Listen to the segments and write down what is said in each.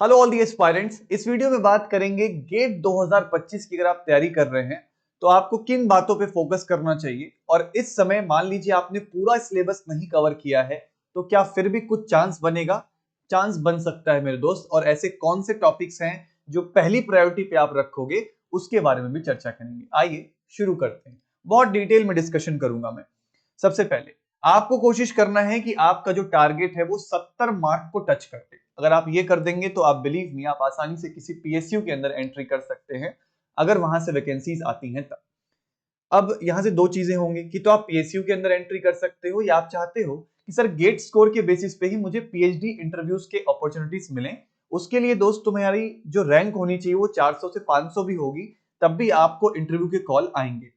Hello all the aspirants. इस video में बात करेंगे गेट 2025 की। अगर आप तैयारी कर रहे हैं तो आपको किन बातों पे फोकस करना चाहिए, और इस समय मान लीजिए आपने पूरा सिलेबस नहीं कवर किया है तो क्या फिर भी कुछ चांस बनेगा? चांस बन सकता है मेरे दोस्त। और ऐसे कौन से टॉपिक्स हैं जो पहली प्रायोरिटी पे आप रखोगे, उसके बारे में भी चर्चा करेंगे। आइए शुरू करते हैं। बहुत डिटेल में डिस्कशन करूंगा मैं। सबसे पहले आपको कोशिश करना है कि आपका जो टारगेट है वो 70 मार्क को टच कर दे। अगर आप ये कर देंगे तो आप बिलीव मी, आप आसानी से किसी पीएसयू के अंदर एंट्री कर सकते हैं, अगर वहां से वैकेंसीज आती हैं तब। अब यहां से दो चीजें होंगी कि तो आप पीएसयू के अंदर एंट्री कर सकते हो, या आप चाहते हो कि सर गेट स्कोर के बेसिस पे ही मुझे पीएचडी इंटरव्यूज के अपॉर्चुनिटीज मिले। उसके लिए दोस्त तुम्हारी जो रैंक होनी चाहिए वो 400 से 500 भी होगी, तब भी आपको इंटरव्यू के कॉल आएंगे।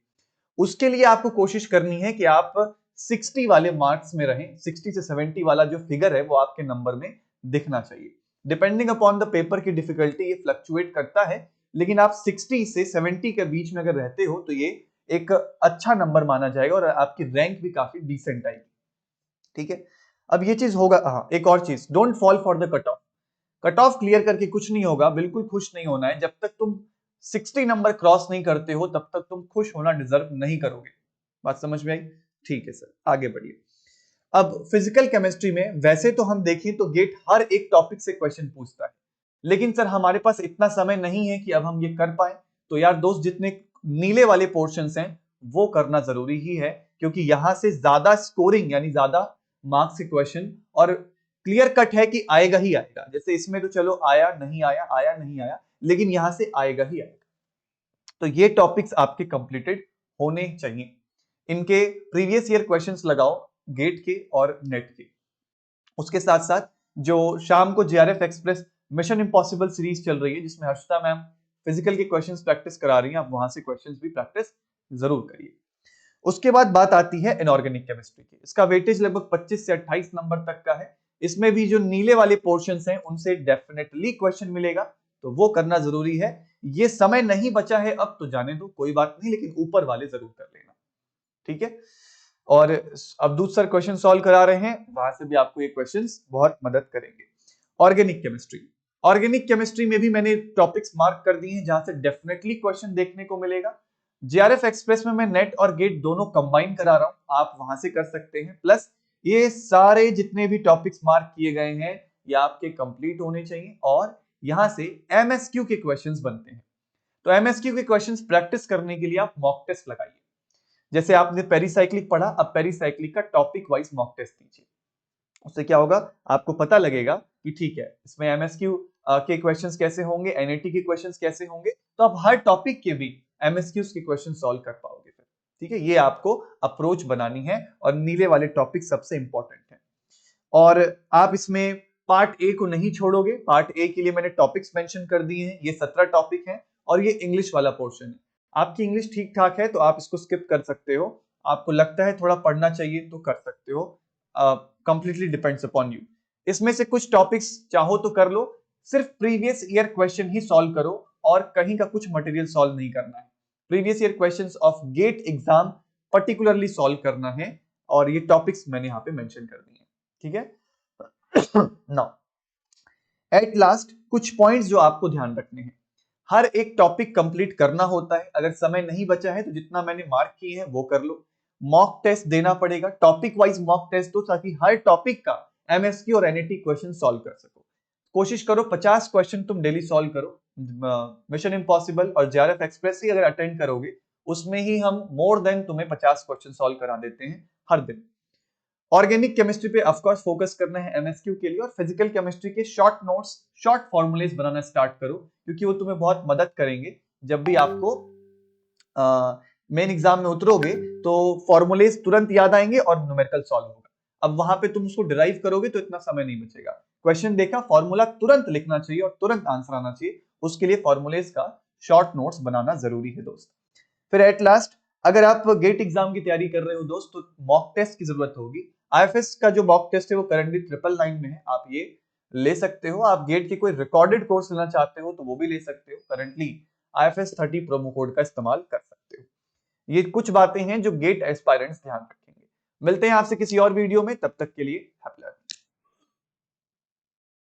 उसके लिए आपको कोशिश करनी है कि आप 60 वाले मार्क्स में रहें। 60 से 70 वाला जो फिगर है वो आपके नंबर में दिखना चाहिए। डिपेंडिंग अपॉन द पेपर की डिफिकल्टी ये फ्लक्चुएट करता है, लेकिन आप 60 से 70 के बीच में अगर रहते हो तो ये एक अच्छा नंबर माना जाएगा और आपकी रैंक भी काफी डिसेंट आएगी। ठीक है, अब ये चीज होगा। हाँ, एक और चीज, don't fall for the cut off. Cut off clear करके कुछ नहीं होगा, बिल्कुल खुश नहीं होना है। जब तक तुम 60 नंबर क्रॉस नहीं करते हो तब तक तुम खुश होना डिजर्व नहीं करोगे। बात समझ में आई? ठीक है सर, आगे बढ़िए। अब फिजिकल केमिस्ट्री में वैसे तो हम देखें तो गेट हर एक टॉपिक से क्वेश्चन पूछता है, लेकिन सर हमारे पास इतना समय नहीं है कि अब हम ये कर पाए। तो यार दोस्त, जितने नीले वाले पोर्शंस हैं वो करना जरूरी ही है, क्योंकि यहां से ज्यादा स्कोरिंग यानी ज्यादा मार्क्स के क्वेश्चन, और क्लियर कट है कि आएगा ही आएगा। जैसे इसमें तो चलो आया नहीं आया, आया नहीं आया, लेकिन यहां से आएगा ही आएगा। तो ये टॉपिक्स आपके कंप्लीटेड होने चाहिए। इनके प्रीवियस ईयर क्वेश्चंस लगाओ, गेट के और नेट के। उसके साथ साथ जो शाम को JRF express mission impossible series चल रही है, जिसमें हर्षिता मैम फिजिकल के क्वेश्चंस प्रैक्टिस करा रही हैं, आप वहां से क्वेश्चंस भी प्रैक्टिस जरूर करिए। उसके बाद बात आती है इनऑर्गेनिक केमिस्ट्री की। इसका वेटेज लगभग 25 से 28 नंबर तक का है। इसमें भी जो नीले वाले पोर्शंस हैं उनसे डेफिनेटली क्वेश्चन मिलेगा, तो वो करना जरूरी है। ये समय नहीं बचा है अब तो जाने दो, कोई बात नहीं, लेकिन ऊपर वाले जरूर कर लेना। ठीक है, और अब दूसरा क्वेश्चन सॉल्व करा रहे हैं, वहां से भी आपको ये क्वेश्चंस बहुत मदद करेंगे। Organic chemistry. ऑर्गेनिक केमिस्ट्री में भी मैंने टॉपिक्स मार्क कर दिए हैं जहां से डेफिनेटली क्वेश्चन देखने को मिलेगा। जेआरएफ एक्सप्रेस में मैं नेट और गेट दोनों कंबाइन करा रहा हूं, आप वहां से कर सकते हैं। प्लस ये सारे जितने भी टॉपिक्स मार्क किए गए हैं ये आपके कंप्लीट होने चाहिए, और यहां से एमएसक्यू के क्वेश्चंस बनते हैं। तो एमएसक्यू के क्वेश्चंस प्रैक्टिस करने के लिए आप मॉक टेस्ट लगाइए। जैसे आपने पेरीसाइक्लिक पढ़ा, अब पेरीसाइक्लिक का टॉपिक वाइज मॉक टेस्ट दीजिए। उससे क्या होगा, आपको पता लगेगा कि ठीक है इसमें एमएसक्यू के क्वेश्चंस कैसे होंगे, एनएटी के क्वेश्चंस कैसे होंगे, तो आप हर टॉपिक के भी एमएसक्यूज के क्वेश्चन सॉल्व कर पाओगे फिर। ठीक है, ये आपको अप्रोच बनानी है, और नीले वाले टॉपिक सबसे इंपॉर्टेंट है। और आप इसमें पार्ट ए को नहीं छोड़ोगे। पार्ट ए के लिए मैंने टॉपिक्स मेंशन कर दिए हैं, ये 17 टॉपिक हैं, और ये इंग्लिश वाला पोर्शन है। आपकी इंग्लिश ठीक ठाक है तो आप इसको स्किप कर सकते हो। आपको लगता है थोड़ा पढ़ना चाहिए तो कर सकते हो, कंप्लीटली डिपेंड्स अपॉन यू। इसमें से कुछ टॉपिक्स चाहो तो कर लो, सिर्फ प्रीवियस ईयर क्वेश्चन ही सॉल्व करो, और कहीं का कुछ मटेरियल सॉल्व नहीं करना है। Previous year questions of GATE exam particularly solve करना है, और ये टॉपिक्स मैंने यहाँ पे मेंशन कर दिए हैं। ठीक है, नाउ एट लास्ट कुछ पॉइंट्स जो आपको ध्यान रखने हैं। हर एक टॉपिक कंप्लीट करना होता है। अगर समय नहीं बचा है तो जितना मैंने मार्क किए हैं वो कर लो। मॉक टेस्ट देना पड़ेगा, टॉपिक वाइज मॉक टेस्ट दो, ताकि हर टॉपिक का एमएसक्यू और एनईटी क्वेश्चन सॉल्व कर सको। कोशिश करो 50 क्वेश्चन तुम डेली सॉल्व करो। मिशन इम्पॉसिबल और जेआरएफ एक्सप्रेस ही अगर अटेंड करोगे, उसमें ही हम मोर देन तुम्हें 50 क्वेश्चन सॉल्व करा देते हैं हर दिन। ऑर्गेनिक केमिस्ट्री पे ऑफ कोर्स फोकस करना है एमएसक्यू के लिए, और फिजिकल केमिस्ट्री के शॉर्ट नोट्स, शॉर्ट फॉर्मूलेज बनाना स्टार्ट करो, क्योंकि वो तुम्हें बहुत मदद करेंगे जब भी आपको मेन एग्जाम में उतरोगे तो फॉर्मूलेज तुरंत याद आएंगे और न्यूमेरिकल सॉल्व होगा। अब वहां पे तुम उसको डिराइव करोगे तो इतना समय नहीं बचेगा। क्वेश्चन देखा, फॉर्मूला तुरंत लिखना चाहिए और तुरंत आंसर आना चाहिए। उसके लिए फॉर्मूलेज का शॉर्ट नोट्स बनाना जरूरी है दोस्त। फिर एट लास्ट, अगर आप गेट एग्जाम की तैयारी कर रहे हो दोस्त तो मॉक टेस्ट की जरूरत होगी। आईएफएस का जो मॉक टेस्ट है वो करंटली 999 में है, आप ये ले सकते हो। आप गेट के कोई रिकॉर्डेड कोर्स लेना चाहते हो तो वो भी ले सकते हो। करंटली आईएफएस 30 प्रोमो कोड का इस्तेमाल कर सकते हो। ये कुछ बातें हैं जो गेट एस्पायरेंट्स ध्यान रखेंगे। मिलते हैं आपसे किसी और वीडियो में, तब तक के लिए हैप्पी लर्निंग।